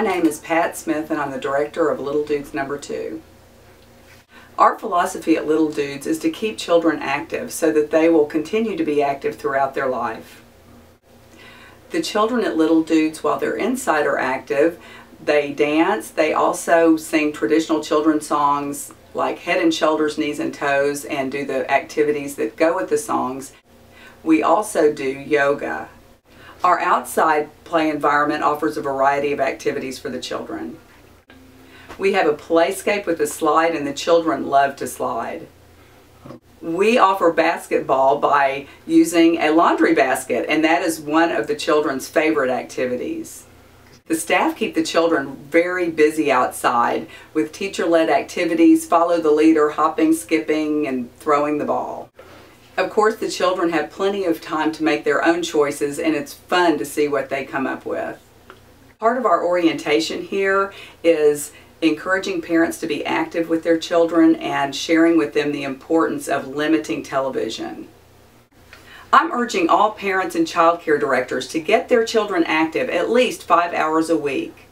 name is Pat Smith and I'm the director of Little Dudes No. 2. Our philosophy at Little Dudes is to keep children active so that they will continue to be active throughout their life. The children at Little Dudes, while they're inside, are active. They dance. They also sing traditional children's songs like Head and Shoulders, Knees and Toes, and do the activities that go with the songs. We also do yoga. Our outside play environment offers a variety of activities for the children. We have a playscape with a slide, and the children love to slide. We offer basketball by using a laundry basket, and that is one of the children's favorite activities. The staff keep the children very busy outside with teacher-led activities, follow the leader, hopping, skipping, and throwing the ball. Of course, the children have plenty of time to make their own choices, and it's fun to see what they come up with. Part of our orientation here is encouraging parents to be active with their children and sharing with them the importance of limiting television. I'm urging all parents and child care directors to get their children active at least 5 hours a week.